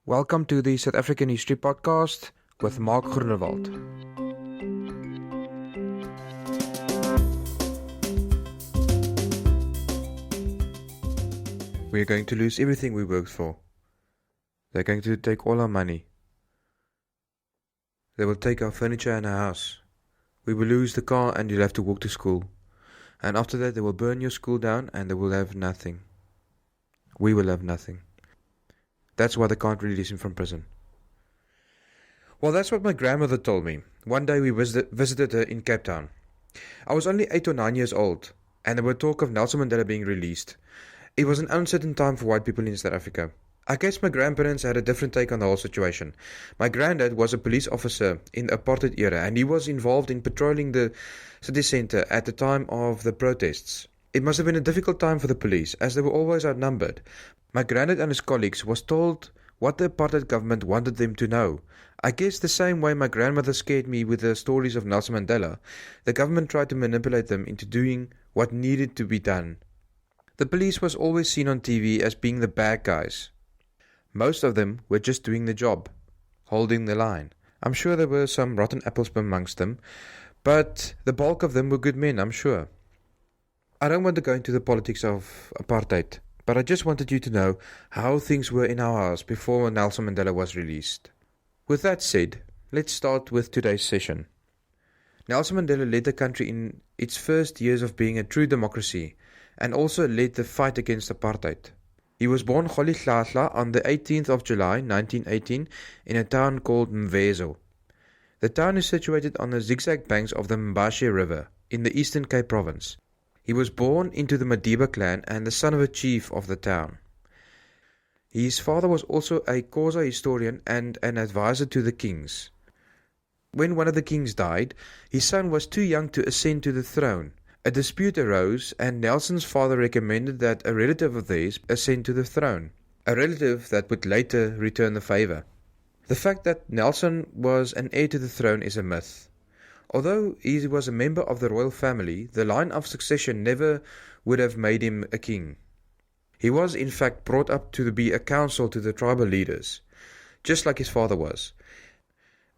Welcome to the South African History Podcast with Mark Groenewald. We're going to lose everything we worked for. They're going to take all our money. They will take our furniture and our house. We will lose the car and you'll have to walk to school. And after that they will burn your school down and they will have nothing. We will have nothing. That's why they can't release him from prison. Well, that's what my grandmother told me. One day we visited her in Cape Town. I was only 8 or 9 years old, and there were talk of Nelson Mandela being released. It was an uncertain time for white people in South Africa. I guess my grandparents had a different take on the whole situation. My granddad was a police officer in the apartheid era, and he was involved in patrolling the city centre at the time of the protests. It must have been a difficult time for the police, as they were always outnumbered. My granddad and his colleagues was told what the apartheid government wanted them to know. I guess the same way my grandmother scared me with the stories of Nelson Mandela, the government tried to manipulate them into doing what needed to be done. The police was always seen on TV as being the bad guys. Most of them were just doing the job, holding the line. I'm sure there were some rotten apples amongst them, but the bulk of them were good men, I'm sure. I don't want to go into the politics of apartheid, but I just wanted you to know how things were in our house before Nelson Mandela was released. With that said, let's start with today's session. Nelson Mandela led the country in its first years of being a true democracy and also led the fight against apartheid. He was born Xhosa on the 18th of July 1918 in a town called Mvezo. The town is situated on the zigzag banks of the Mbashe River in the Eastern Cape province. He was born into the Madiba clan and the son of a chief of the town. His father was also a Xhosa historian and an advisor to the kings. When one of the kings died, his son was too young to ascend to the throne. A dispute arose and Nelson's father recommended that a relative of theirs ascend to the throne, a relative that would later return the favour. The fact that Nelson was an heir to the throne is a myth. Although he was a member of the royal family, the line of succession never would have made him a king. He was in fact brought up to be a counsel to the tribal leaders, just like his father was.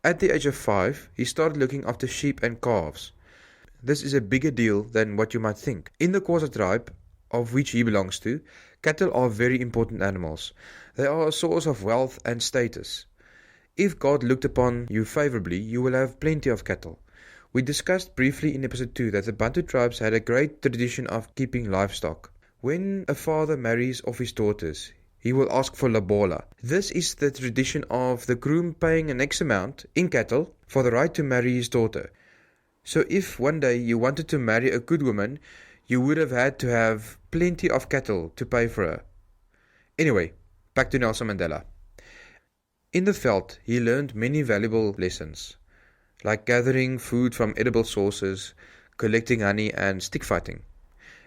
At the age of 5, he started looking after sheep and calves. This is a bigger deal than what you might think. In the Xhosa tribe, of which he belongs to, cattle are very important animals. They are a source of wealth and status. If God looked upon you favorably, you will have plenty of cattle. We discussed briefly in episode 2 that the Bantu tribes had a great tradition of keeping livestock. When a father marries off his daughters, he will ask for lobola. This is the tradition of the groom paying an X amount in cattle for the right to marry his daughter. So if one day you wanted to marry a good woman, you would have had to have plenty of cattle to pay for her. Anyway, back to Nelson Mandela. In the veld, he learned many valuable lessons, like gathering food from edible sources, collecting honey, and stick fighting.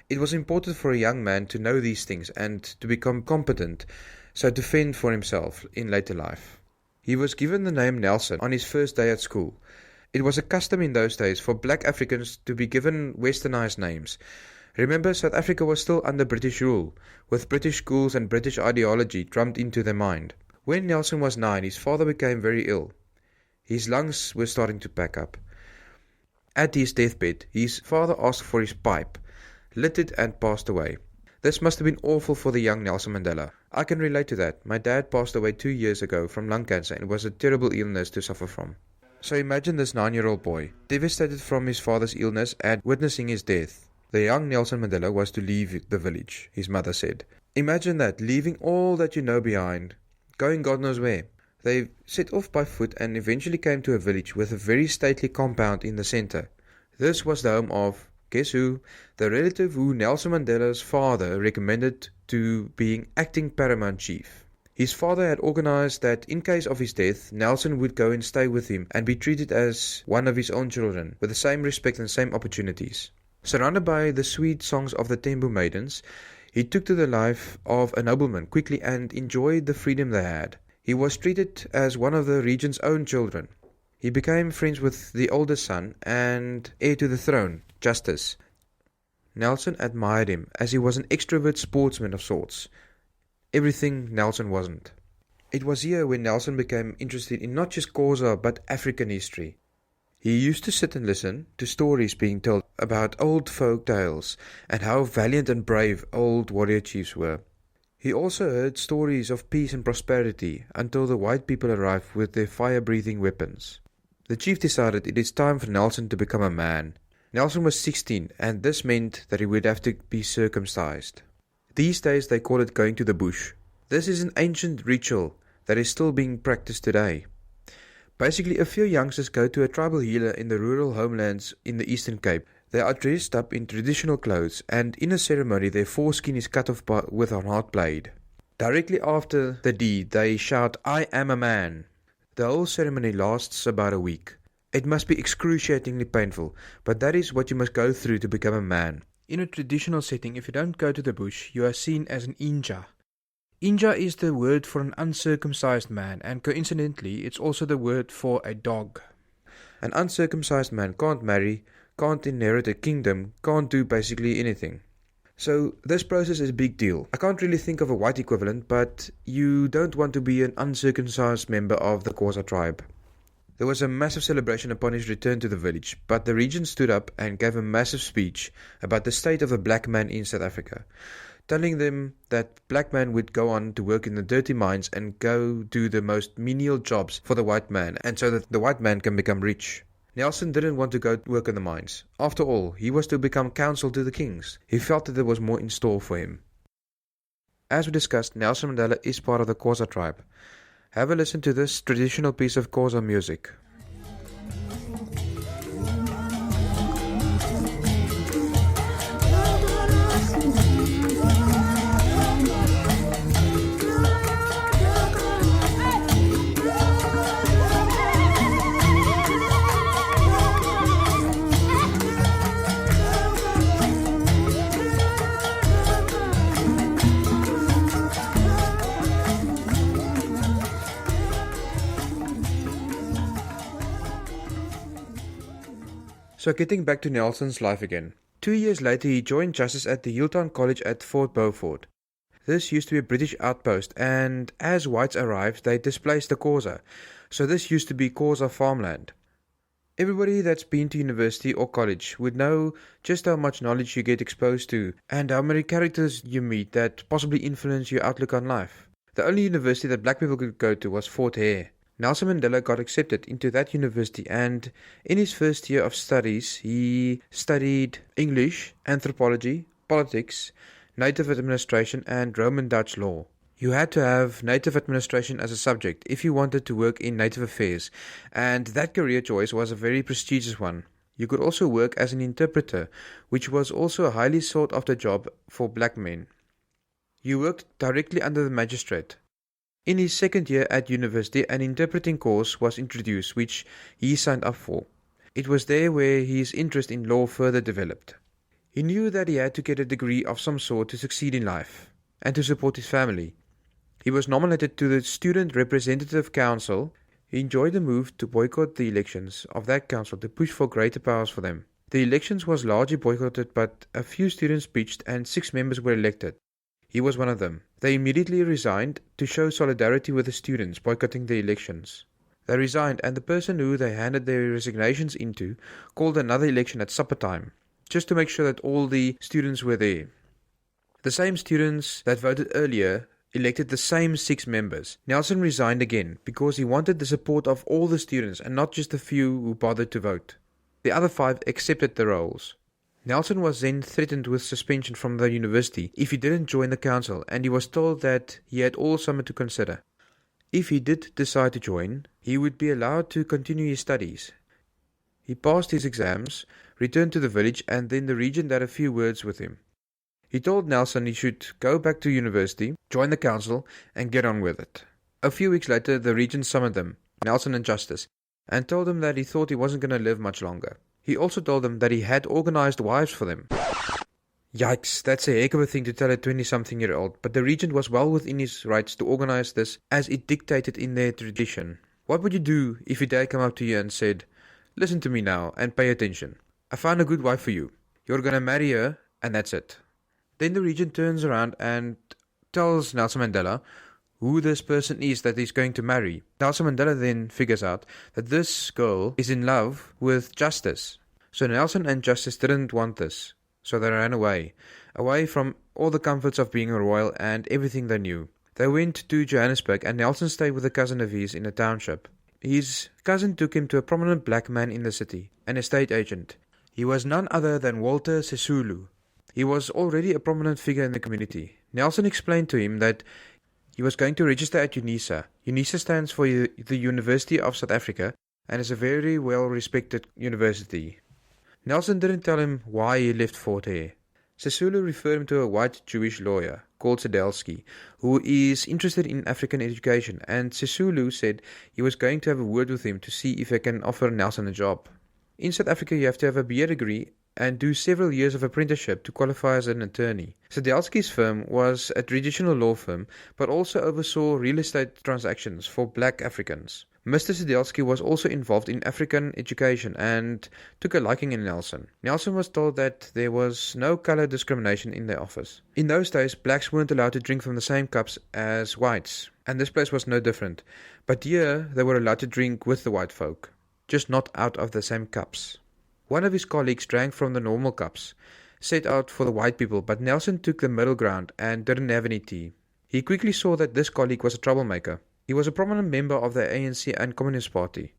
It was important for a young man to know these things and to become competent, so to fend for himself in later life. He was given the name Nelson on his first day at school. It was a custom in those days for black Africans to be given westernized names. Remember, South Africa was still under British rule, with British schools and British ideology drummed into their mind. When Nelson was 9, his father became very ill. His lungs were starting to pack up. At his deathbed, his father asked for his pipe, lit it and passed away. This must have been awful for the young Nelson Mandela. I can relate to that. My dad passed away 2 years ago from lung cancer and it was a terrible illness to suffer from. So imagine this 9-year-old boy, devastated from his father's illness and witnessing his death. The young Nelson Mandela was to leave the village, his mother said. Imagine that, leaving all that you know behind, going God knows where. They set off by foot and eventually came to a village with a very stately compound in the centre. This was the home of, guess who? The relative who Nelson Mandela's father recommended to being acting paramount chief. His father had organised that in case of his death, Nelson would go and stay with him and be treated as one of his own children, with the same respect and same opportunities. Surrounded by the sweet songs of the Tembu maidens, he took to the life of a nobleman quickly and enjoyed the freedom they had. He was treated as one of the region's own children. He became friends with the oldest son and heir to the throne, Justice. Nelson admired him as he was an extrovert sportsman of sorts. Everything Nelson wasn't. It was here when Nelson became interested in not just Xhosa but African history. He used to sit and listen to stories being told about old folk tales and how valiant and brave old warrior chiefs were. He also heard stories of peace and prosperity until the white people arrived with their fire-breathing weapons. The chief decided it is time for Nelson to become a man. Nelson was 16 and this meant that he would have to be circumcised. These days they call it going to the bush. This is an ancient ritual that is still being practiced today. Basically, a few youngsters go to a tribal healer in the rural homelands in the Eastern Cape. They are dressed up in traditional clothes and in a ceremony their foreskin is cut off with a hard blade. Directly after the deed they shout, "I am a man." The whole ceremony lasts about a week. It must be excruciatingly painful, but that is what you must go through to become a man. In a traditional setting, if you don't go to the bush, you are seen as an inja. Inja is the word for an uncircumcised man, and coincidentally, it's also the word for a dog. An uncircumcised man can't marry, can't inherit a kingdom, can't do basically anything. So this process is a big deal. I can't really think of a white equivalent, but you don't want to be an uncircumcised member of the Xhosa tribe. There was a massive celebration upon his return to the village, but the regent stood up and gave a massive speech about the state of the black man in South Africa, telling them that black man would go on to work in the dirty mines and go do the most menial jobs for the white man, and so that the white man can become rich. Nelson didn't want to go work in the mines. After all, he was to become counsel to the kings. He felt that there was more in store for him. As we discussed, Nelson Mandela is part of the Xhosa tribe. Have a listen to this traditional piece of Xhosa music. So getting back to Nelson's life again. 2 years later he joined justice at the Hilltown College at Fort Beaufort. This used to be a British outpost, and as whites arrived they displaced the Xhosa, so this used to be Xhosa farmland. Everybody that's been to university or college would know just how much knowledge you get exposed to and how many characters you meet that possibly influence your outlook on life. The only university that black people could go to was Fort Hare. Nelson Mandela got accepted into that university, and in his first year of studies he studied English, anthropology, politics, native administration and Roman Dutch law. You had to have native administration as a subject if you wanted to work in native affairs, and that career choice was a very prestigious one. You could also work as an interpreter, which was also a highly sought after job for black men. You worked directly under the magistrate. In his second year at university, an interpreting course was introduced, which he signed up for. It was there where his interest in law further developed. He knew that he had to get a degree of some sort to succeed in life, and to support his family. He was nominated to the Student Representative Council. He enjoyed the move to boycott the elections of that council to push for greater powers for them. The elections was largely boycotted, but a few students pitched and 6 members were elected. He was one of them. They immediately resigned to show solidarity with the students boycotting the elections. They resigned, and the person who they handed their resignations into called another election at supper time, just to make sure that all the students were there. The same students that voted earlier elected the same 6 members. Nelson resigned again because he wanted the support of all the students and not just the few who bothered to vote. The other 5 accepted the roles. Nelson was then threatened with suspension from the university if he didn't join the council, and he was told that he had all summer to consider. If he did decide to join, he would be allowed to continue his studies. He passed his exams, returned to the village, and then the regent had a few words with him. He told Nelson he should go back to university, join the council, and get on with it. A few weeks later, the regent summoned them, Nelson and Justice, and told them that he thought he wasn't going to live much longer. He also told them that he had organized wives for them. Yikes, that's a heck of a thing to tell a 20-something-year-old, but the regent was well within his rights to organize this as it dictated in their tradition. What would you do if your dad came up to you and said, "Listen to me now and pay attention. I found a good wife for you. You're going to marry her and that's it." Then the regent turns around and tells Nelson Mandela, who this person is that he's going to marry. Nelson Mandela then figures out that this girl is in love with Justice. So Nelson and Justice didn't want this, so they ran away from all the comforts of being a royal and everything they knew. They went to Johannesburg, and Nelson stayed with a cousin of his in a township. His cousin took him to a prominent black man in the city, an estate agent. He was none other than Walter Sisulu. He was already a prominent figure in the community. Nelson explained to him that he was going to register at UNISA. UNISA stands for the University of South Africa and is a very well-respected university. Nelson didn't tell him why he left Fort Hare. Sisulu referred him to a white Jewish lawyer called Sadelsky, who is interested in African education, and Sisulu said he was going to have a word with him to see if he can offer Nelson a job. In South Africa, you have to have a BA degree and do several years of apprenticeship to qualify as an attorney. Sadelsky's firm was a traditional law firm, but also oversaw real estate transactions for black Africans. Mr. Sadelsky was also involved in African education and took a liking in Nelson. Nelson was told that there was no color discrimination in their office. In those days, blacks weren't allowed to drink from the same cups as whites, and this place was no different. But here, they were allowed to drink with the white folk, just not out of the same cups. One of his colleagues drank from the normal cups, set out for the white people, but Nelson took the middle ground and didn't have any tea. He quickly saw that this colleague was a troublemaker. He was a prominent member of the ANC and Communist Party.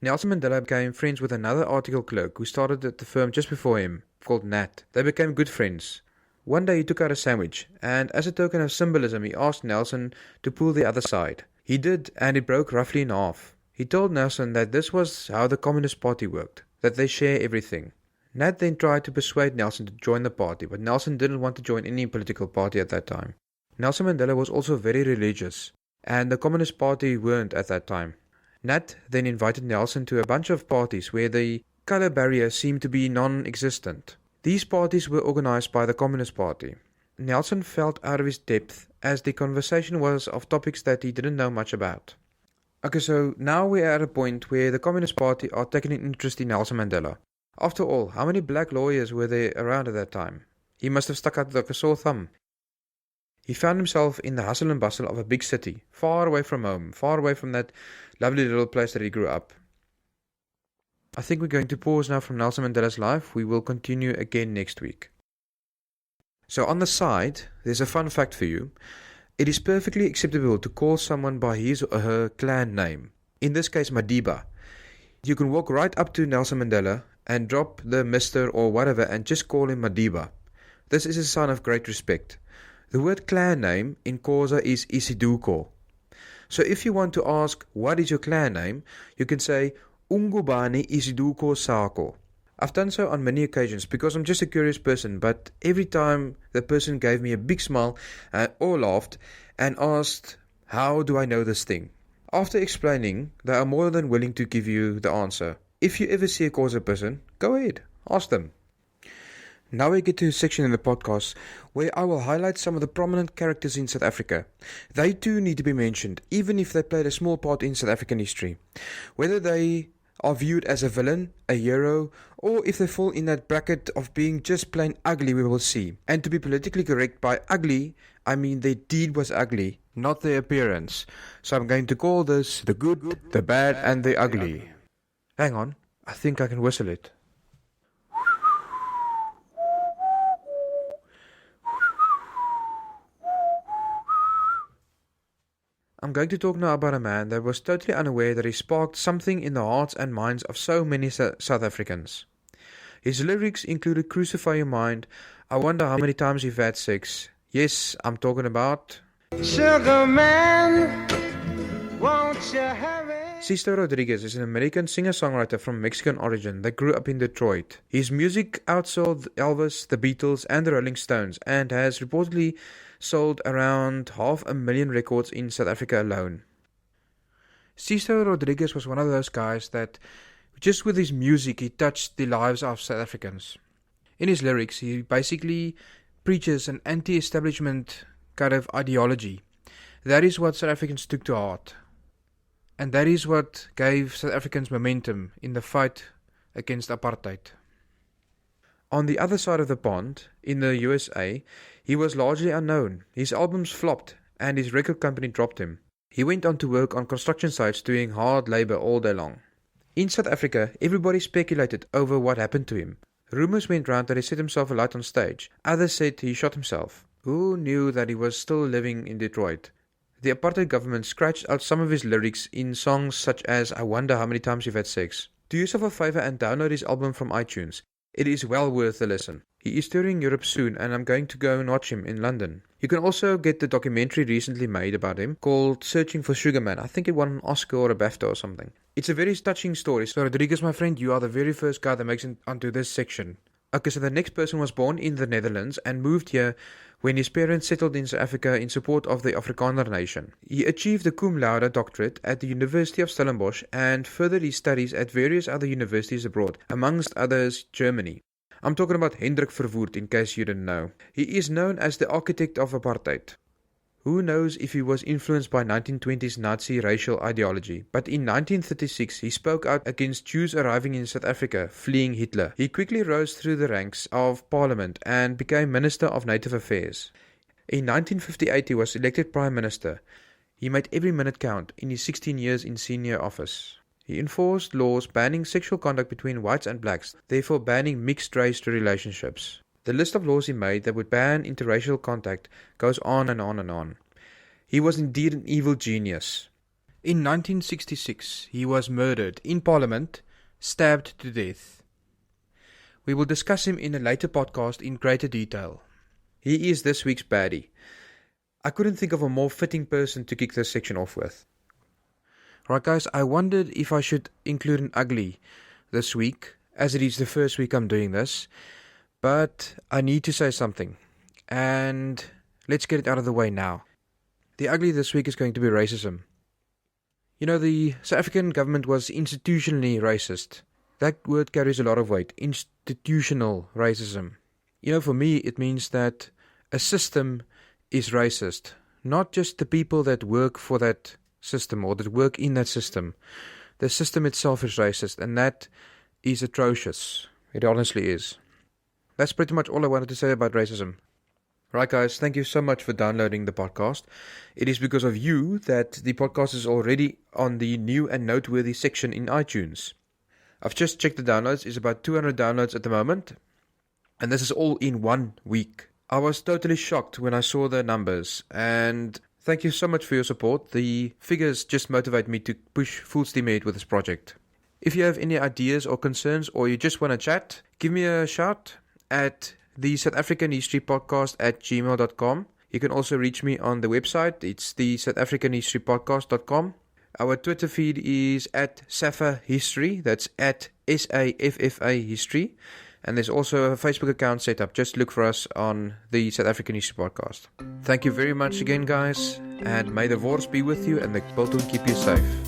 Nelson Mandela became friends with another article clerk who started at the firm just before him, called Nat. They became good friends. One day he took out a sandwich, and as a token of symbolism he asked Nelson to pull the other side. He did, and it broke roughly in half. He told Nelson that this was how the Communist Party worked, that they share everything. Nat then tried to persuade Nelson to join the party, but Nelson didn't want to join any political party at that time. Nelson Mandela was also very religious, and the Communist Party weren't at that time. Nat then invited Nelson to a bunch of parties where the color barrier seemed to be non-existent. These parties were organized by the Communist Party. Nelson felt out of his depth as the conversation was of topics that he didn't know much about. Okay, so now we're at a point where the Communist Party are taking an interest in Nelson Mandela. After all, how many black lawyers were there around at that time? He must have stuck out like a sore thumb. He found himself in the hustle and bustle of a big city, far away from home, far away from that lovely little place that he grew up. I think we're going to pause now from Nelson Mandela's life. We will continue again next week. So on the side, there's a fun fact for you. It is perfectly acceptable to call someone by his or her clan name. In this case, Madiba. You can walk right up to Nelson Mandela and drop the Mr. or whatever and just call him Madiba. This is a sign of great respect. The word clan name in Xhosa is Isiduko. So if you want to ask, what is your clan name? You can say, Ungubani Isiduko Sako. I've done so on many occasions because I'm just a curious person, but every time the person gave me a big smile or laughed and asked, how do I know this thing? After explaining, they are more than willing to give you the answer. If you ever see a Xhosa person, go ahead, ask them. Now we get to a section in the podcast where I will highlight some of the prominent characters in South Africa. They too need to be mentioned, even if they played a small part in South African history. Whether they are viewed as a villain, a hero, or if they fall in that bracket of being just plain ugly, we will see. And to be politically correct, by ugly, I mean their deed was ugly, not their appearance. So I'm going to call this the good, the bad, and the ugly. Hang on, I think I can whistle it. I'm going to talk now about a man that was totally unaware that he sparked something in the hearts and minds of so many South Africans. His lyrics included Crucify Your Mind, I Wonder How Many Times You've Had Sex. Yes, I'm talking about Sugar Man, won't you hurry? Sisto Rodriguez is an American singer-songwriter from Mexican origin that grew up in Detroit. His music outsold Elvis, the Beatles, and the Rolling Stones, and has reportedly sold around 500,000 records in South Africa alone. Sisto Rodriguez was one of those guys that, just with his music, he touched the lives of South Africans. In his lyrics, he basically preaches an anti-establishment kind of ideology. That is what South Africans took to heart. And that is what gave South Africans momentum in the fight against apartheid. On the other side of the pond, in the USA, he was largely unknown. His albums flopped, and his record company dropped him. He went on to work on construction sites doing hard labour all day long. In South Africa, everybody speculated over what happened to him. Rumours went round that he set himself alight on stage. Others said he shot himself. Who knew that he was still living in Detroit? The apartheid government scratched out some of his lyrics in songs such as I Wonder How Many Times You've Had Sex. Do yourself a favour and download his album from iTunes. It is well worth a listen. He is touring Europe soon and I'm going to go and watch him in London. You can also get the documentary recently made about him called Searching for Sugar Man. I think it won an Oscar or a BAFTA or something. It's a very touching story. So Rodriguez, my friend, you are the very first guy that makes it onto this section. Okay, so the next person was born in the Netherlands and moved here when his parents settled in South Africa in support of the Afrikaner nation. He achieved a cum laude doctorate at the University of Stellenbosch and furthered his studies at various other universities abroad, amongst others Germany. I'm talking about Hendrik Verwoerd, in case you didn't know. He is known as the architect of apartheid. Who knows if he was influenced by 1920s Nazi racial ideology, but in 1936 he spoke out against Jews arriving in South Africa, fleeing Hitler. He quickly rose through the ranks of Parliament and became Minister of Native Affairs. In 1958 he was elected Prime Minister. He made every minute count in his 16 years in senior office. He enforced laws banning sexual conduct between whites and blacks, therefore banning mixed-race relationships. The list of laws he made that would ban interracial contact goes on and on and on. He was indeed an evil genius. In 1966, he was murdered in Parliament, stabbed to death. We will discuss him in a later podcast in greater detail. He is this week's baddie. I couldn't think of a more fitting person to kick this section off with. Right guys, I wondered if I should include an ugly this week, as it is the first week I'm doing this. But I need to say something, and let's get it out of the way now. The ugly this week is going to be racism. You know, the South African government was institutionally racist. That word carries a lot of weight. Institutional racism. You know, for me, it means that a system is racist. Not just the people that work for that system or that work in that system. The system itself is racist, and that is atrocious. It honestly is. That's pretty much all I wanted to say about racism. Right guys, thank you so much for downloading the podcast. It is because of you that the podcast is already on the new and noteworthy section in iTunes. I've just checked the downloads. It's about 200 downloads at the moment. And this is all in 1 week. I was totally shocked when I saw the numbers. And thank you so much for your support. The figures just motivate me to push full steam ahead with this project. If you have any ideas or concerns or you just want to chat, give me a shout at the South African History Podcast at gmail.com. You can also reach me on the website. It's the South African History Podcast.com. Our Twitter feed is at Safa History. That's at SAFFA History. And there's also a Facebook account set up. Just look for us on the South African History Podcast. Thank you very much again, guys. And may the Wors be with you and the Biltong keep you safe.